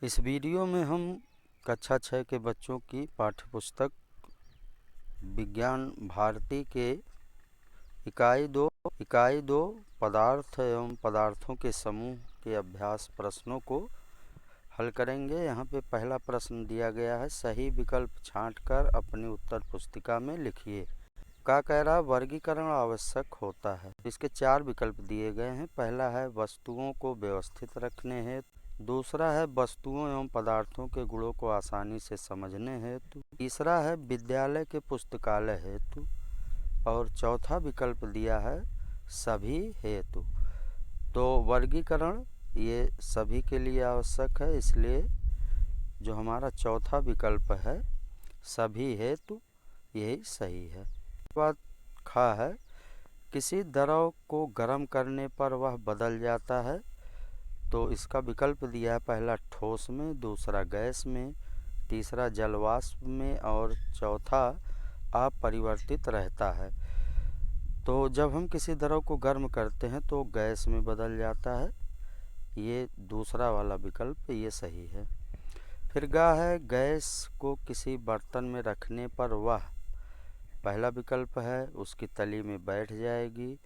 इस वीडियो में हम कक्षा 6 के बच्चों की पाठ्यपुस्तक विज्ञान भारती के इकाई दो पदार्थ एवं पदार्थों के समूह के अभ्यास प्रश्नों को हल करेंगे। यहाँ पे पहला प्रश्न दिया गया है, सही विकल्प छांटकर अपनी उत्तर पुस्तिका में लिखिए। का कह रहा, वर्गीकरण आवश्यक होता है। इसके 4 विकल्प दिए गए हैं। पहला है वस्तुओं को व्यवस्थित रखने हेतु, दूसरा है वस्तुओं एवं पदार्थों के गुणों को आसानी से समझने हेतु, तीसरा है विद्यालय के पुस्तकालय हेतु, और चौथा विकल्प दिया है सभी हेतु। तो वर्गीकरण ये सभी के लिए आवश्यक है, इसलिए जो हमारा चौथा विकल्प है सभी हेतु यही सही है। बात खा है, किसी द्रव को गर्म करने पर वह बदल जाता है। तो इसका विकल्प दिया है, पहला ठोस में, दूसरा गैस में, तीसरा जलवाष्प में और चौथा अपरिवर्तित रहता है। तो जब हम किसी द्रव को गर्म करते हैं तो गैस में बदल जाता है। ये दूसरा वाला विकल्प ये सही है। फिर गा है, गैस को किसी बर्तन में रखने पर वह, पहला विकल्प है उसकी तली में बैठ जाएगी,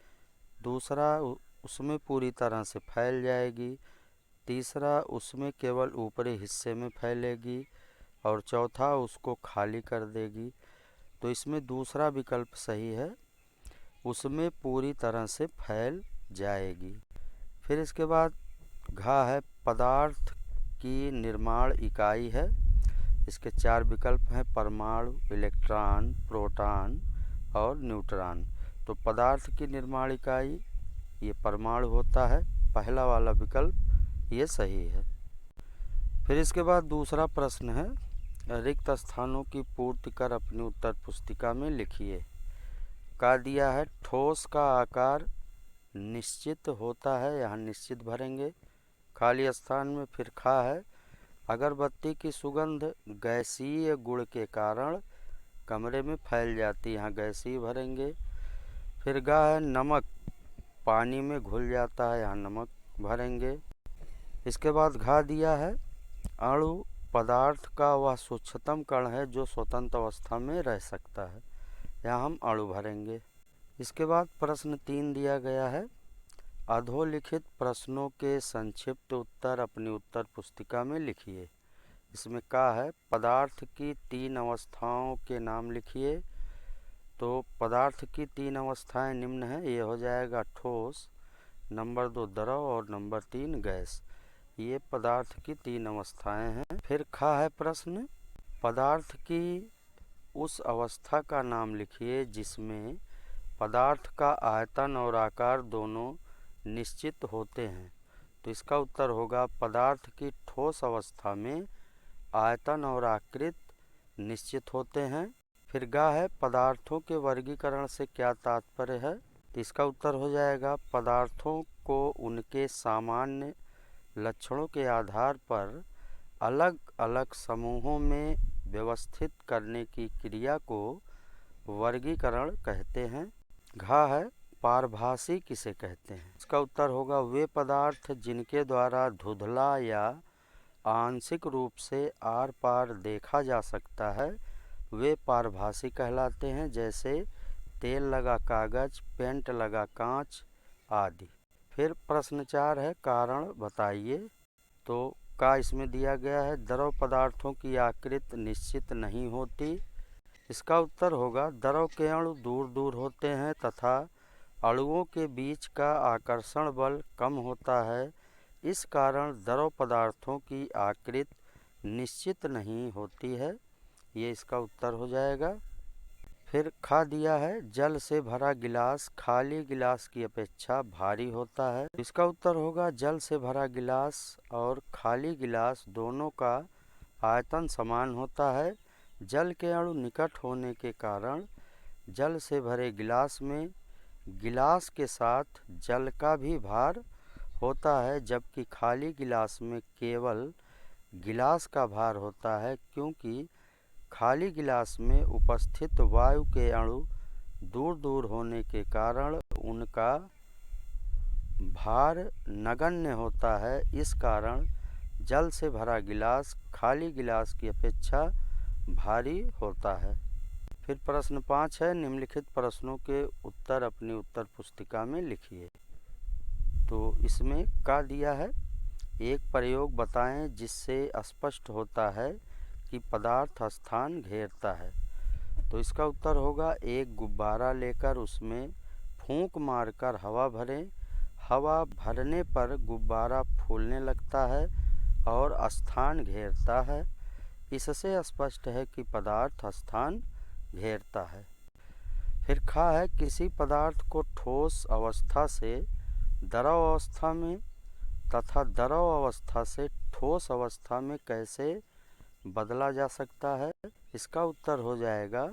दूसरा उसमें पूरी तरह से फैल जाएगी, तीसरा उसमें केवल ऊपरी हिस्से में फैलेगी और चौथा उसको खाली कर देगी। तो इसमें दूसरा विकल्प सही है, उसमें पूरी तरह से फैल जाएगी। फिर इसके बाद घा है, पदार्थ की निर्माण इकाई है। इसके 4 विकल्प हैं, परमाणु, इलेक्ट्रॉन, प्रोटॉन और न्यूट्रॉन। तो पदार्थ की निर्माण इकाई ये परमाणु होता है, पहला वाला विकल्प ये सही है। फिर इसके बाद दूसरा प्रश्न है, रिक्त स्थानों की पूर्ति कर अपनी उत्तर पुस्तिका में लिखिए। का दिया है, ठोस का आकार निश्चित होता है, यहाँ निश्चित भरेंगे खाली स्थान में। फिर खा है, अगरबत्ती की सुगंध गैसीय गुण के कारण कमरे में फैल जाती, यहाँ गैसीय भरेंगे। फिर गा है, नमक पानी में घुल जाता है, यहाँ नमक भरेंगे। इसके बाद घा दिया है, अणु पदार्थ का वह सूक्ष्मतम कण है जो स्वतंत्र अवस्था में रह सकता है, यहाँ हम अणु भरेंगे। इसके बाद प्रश्न 3 दिया गया है, अधोलिखित प्रश्नों के संक्षिप्त उत्तर अपनी उत्तर पुस्तिका में लिखिए। इसमें का है, पदार्थ की 3 अवस्थाओं के नाम लिखिए। तो पदार्थ की 3 अवस्थाएं निम्न हैं, ये हो जाएगा ठोस, नंबर 2 द्रव और नंबर 3 गैस। ये पदार्थ की 3 अवस्थाएं हैं। फिर खा है प्रश्न, पदार्थ की उस अवस्था का नाम लिखिए जिसमें पदार्थ का आयतन और आकार दोनों निश्चित होते हैं। तो इसका उत्तर होगा, पदार्थ की ठोस अवस्था में आयतन और आकृति निश्चित होते हैं। फिर गा है, पदार्थों के वर्गीकरण से क्या तात्पर्य है। तो इसका उत्तर हो जाएगा, पदार्थों को उनके सामान्य लक्षणों के आधार पर अलग अलग समूहों में व्यवस्थित करने की क्रिया को वर्गीकरण कहते हैं। घा है, पारभासी किसे कहते हैं। इसका उत्तर होगा, वे पदार्थ जिनके द्वारा धुंधला या आंशिक रूप से आर पार देखा जा सकता है वे पारभासी कहलाते हैं, जैसे तेल लगा कागज, पेंट लगा कांच आदि। फिर प्रश्न 4 है, कारण बताइए। तो का इसमें दिया गया है, द्रव पदार्थों की आकृति निश्चित नहीं होती। इसका उत्तर होगा, द्रव के अणु दूर दूर होते हैं तथा अणुओं के बीच का आकर्षण बल कम होता है, इस कारण द्रव पदार्थों की आकृति निश्चित नहीं होती है। ये इसका उत्तर हो जाएगा। फिर खा दिया है, जल से भरा गिलास खाली गिलास की अपेक्षा भारी होता है। इसका उत्तर होगा, जल से भरा गिलास और खाली गिलास दोनों का आयतन समान होता है। जल के अणु निकट होने के कारण जल से भरे गिलास में गिलास के साथ जल का भी भार होता है, जबकि खाली गिलास में केवल गिलास का भार होता है, क्योंकि खाली गिलास में उपस्थित वायु के अणु दूर दूर होने के कारण उनका भार नगण्य होता है। इस कारण जल से भरा गिलास खाली गिलास की अपेक्षा भारी होता है। फिर प्रश्न 5 है, निम्नलिखित प्रश्नों के उत्तर अपनी उत्तर पुस्तिका में लिखिए। तो इसमें क्या दिया है, एक प्रयोग बताएं जिससे स्पष्ट होता है कि पदार्थ स्थान घेरता है। तो इसका उत्तर होगा, एक गुब्बारा लेकर उसमें फूंक मारकर हवा भरें। हवा भरने पर गुब्बारा फूलने लगता है और स्थान घेरता है। इससे स्पष्ट है कि पदार्थ स्थान घेरता है। फिर खा है, किसी पदार्थ को ठोस अवस्था से द्रव अवस्था में तथा द्रव अवस्था से ठोस अवस्था में कैसे बदला जा सकता है। इसका उत्तर हो जाएगा,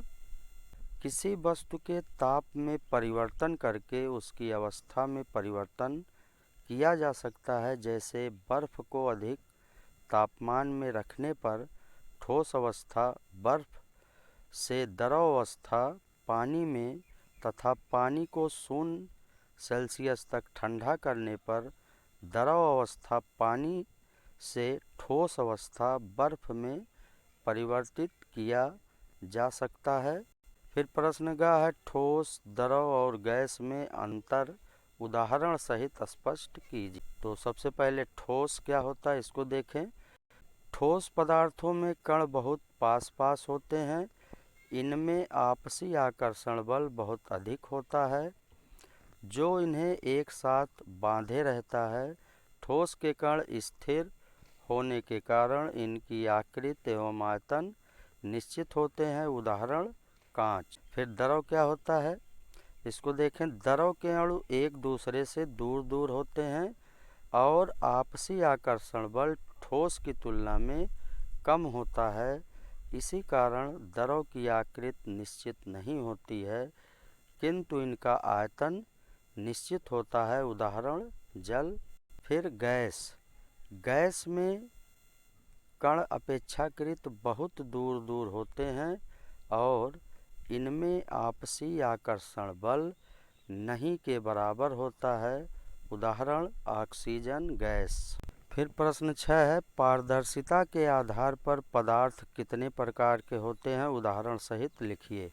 किसी वस्तु के ताप में परिवर्तन करके उसकी अवस्था में परिवर्तन किया जा सकता है। जैसे बर्फ़ को अधिक तापमान में रखने पर ठोस अवस्था बर्फ़ से द्रव अवस्था पानी में तथा पानी को 0 सेल्सियस तक ठंडा करने पर द्रव अवस्था पानी से ठोस अवस्था बर्फ़ में परिवर्तित किया जा सकता है। फिर प्रश्न गा है, ठोस द्रव और गैस में अंतर उदाहरण सहित स्पष्ट कीजिए। तो सबसे पहले ठोस क्या होता है इसको देखें। ठोस पदार्थों में कण बहुत पास पास होते हैं। इनमें आपसी आकर्षण बल बहुत अधिक होता है जो इन्हें एक साथ बांधे रहता है। ठोस के कण स्थिर होने के कारण इनकी आकृति एवं आयतन निश्चित होते हैं, उदाहरण कांच। फिर द्रव क्या होता है इसको देखें। द्रव के अणु एक दूसरे से दूर दूर होते हैं और आपसी आकर्षण बल ठोस की तुलना में कम होता है। इसी कारण द्रव की आकृति निश्चित नहीं होती है, किंतु इनका आयतन निश्चित होता है, उदाहरण जल। फिर गैस। गैस में कण अपेक्षाकृत बहुत दूर दूर होते हैं और इनमें आपसी आकर्षण बल नहीं के बराबर होता है, उदाहरण ऑक्सीजन गैस। फिर प्रश्न 6 है, पारदर्शिता के आधार पर पदार्थ कितने प्रकार के होते हैं, उदाहरण सहित लिखिए।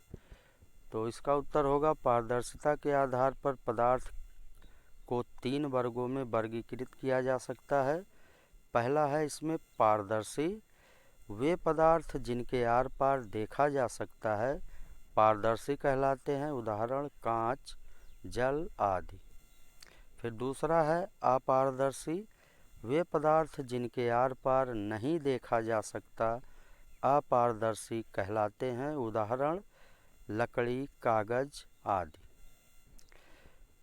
तो इसका उत्तर होगा, पारदर्शिता के आधार पर पदार्थ को 3 वर्गों में वर्गीकृत किया जा सकता है। पहला है इसमें पारदर्शी। वे पदार्थ जिनके आर पार देखा जा सकता है पारदर्शी कहलाते हैं, उदाहरण कांच, जल आदि। फिर दूसरा है अपारदर्शी। वे पदार्थ जिनके आर पार नहीं देखा जा सकता अपारदर्शी कहलाते हैं, उदाहरण लकड़ी, कागज आदि।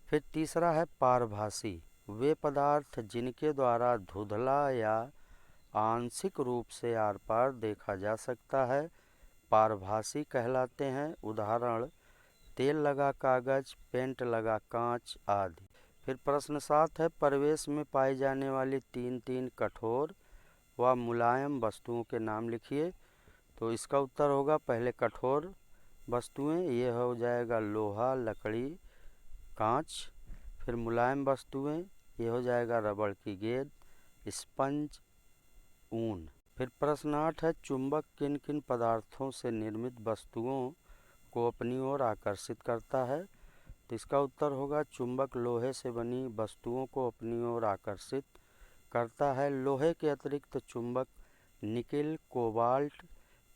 फिर तीसरा है पारभासी। वे पदार्थ जिनके द्वारा धुंधला या आंशिक रूप से आर पार देखा जा सकता है पारभासी कहलाते हैं, उदाहरण तेल लगा कागज, पेंट लगा कांच आदि। फिर प्रश्न 7 है, परिवेश में पाई जाने वाली 3 कठोर व मुलायम वस्तुओं के नाम लिखिए। तो इसका उत्तर होगा, पहले कठोर वस्तुएं, ये हो जाएगा लोहा, लकड़ी, कांच। फिर मुलायम वस्तुएं, ये हो जाएगा रबड़ की गेंद, स्पंज, ऊन। फिर प्रश्न 8 है, चुंबक किन किन पदार्थों से निर्मित वस्तुओं को अपनी ओर आकर्षित करता है। तो इसका उत्तर होगा, चुंबक लोहे से बनी वस्तुओं को अपनी ओर आकर्षित करता है। लोहे के अतिरिक्त चुंबक निकिल, कोबाल्ट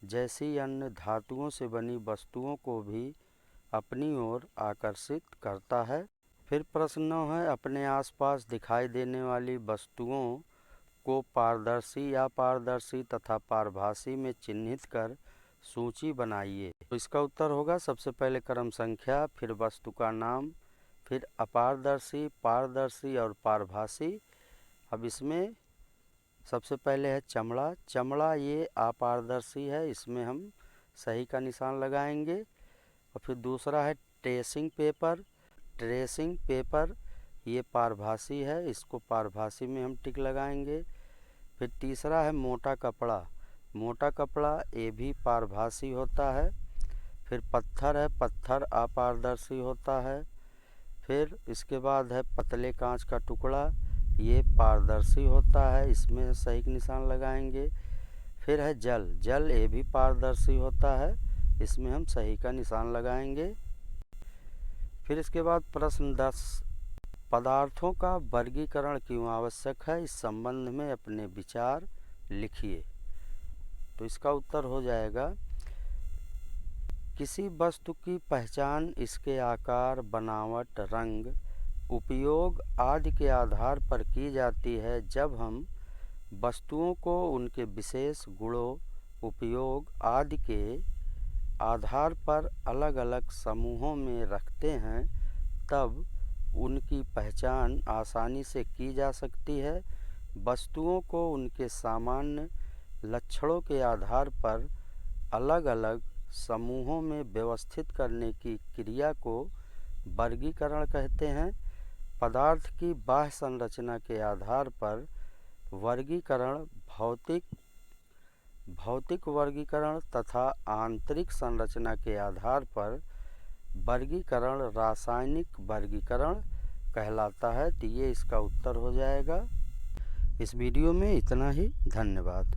जैसी अन्य धातुओं से बनी वस्तुओं को भी अपनी ओर आकर्षित करता है। फिर प्रश्न 9 है, अपने आसपास दिखाई देने वाली वस्तुओं को पारदर्शी, अपारदर्शी तथा पारभासी में चिन्हित कर सूची बनाइए। तो इसका उत्तर होगा, सबसे पहले क्रम संख्या, फिर वस्तु का नाम, फिर अपारदर्शी, पारदर्शी और पारभासी। अब इसमें सबसे पहले है चमड़ा। चमड़ा ये अपारदर्शी है, इसमें हम सही का निशान लगाएंगे। और फिर दूसरा है ट्रेसिंग पेपर। ट्रेसिंग पेपर ये पारभासी है, इसको पारभासी में हम टिक लगाएंगे। फिर तीसरा है मोटा कपड़ा। मोटा कपड़ा ये भी पारभासी होता है। फिर पत्थर है, पत्थर अपारदर्शी होता है। फिर इसके बाद है पतले कांच का टुकड़ा, ये पारदर्शी होता है, इसमें सही का निशान लगाएंगे। फिर है जल, जल ये भी पारदर्शी होता है, इसमें हम सही का निशान लगाएंगे। फिर इसके बाद प्रश्न 10, पदार्थों का वर्गीकरण क्यों आवश्यक है, इस संबंध में अपने विचार लिखिए। तो इसका उत्तर हो जाएगा, किसी वस्तु की पहचान इसके आकार, बनावट, रंग, उपयोग आदि के आधार पर की जाती है। जब हम वस्तुओं को उनके विशेष गुणों, उपयोग आदि के आधार पर अलग अलग समूहों में रखते हैं, तब उनकी पहचान आसानी से की जा सकती है। वस्तुओं को उनके सामान्य लक्षणों के आधार पर अलग अलग समूहों में व्यवस्थित करने की क्रिया को वर्गीकरण कहते हैं। पदार्थ की बाह्य संरचना के आधार पर वर्गीकरण भौतिक वर्गीकरण तथा आंतरिक संरचना के आधार पर वर्गीकरण रासायनिक वर्गीकरण कहलाता है। तो ये इसका उत्तर हो जाएगा। इस वीडियो में इतना ही। धन्यवाद।